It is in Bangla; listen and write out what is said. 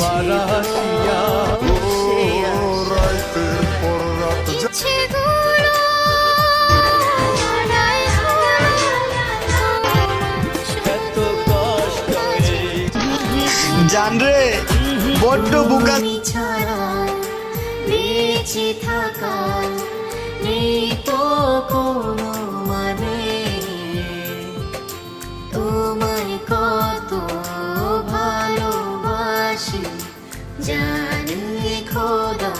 তারা আসিয়া রাতের পর রাত এত কষ্ট জানরে বড্ড বুকা ছাড়া বেঁচে থাকা নেই তো কোনো মানে তোমায় কত ভালোবাসি জানি খোদা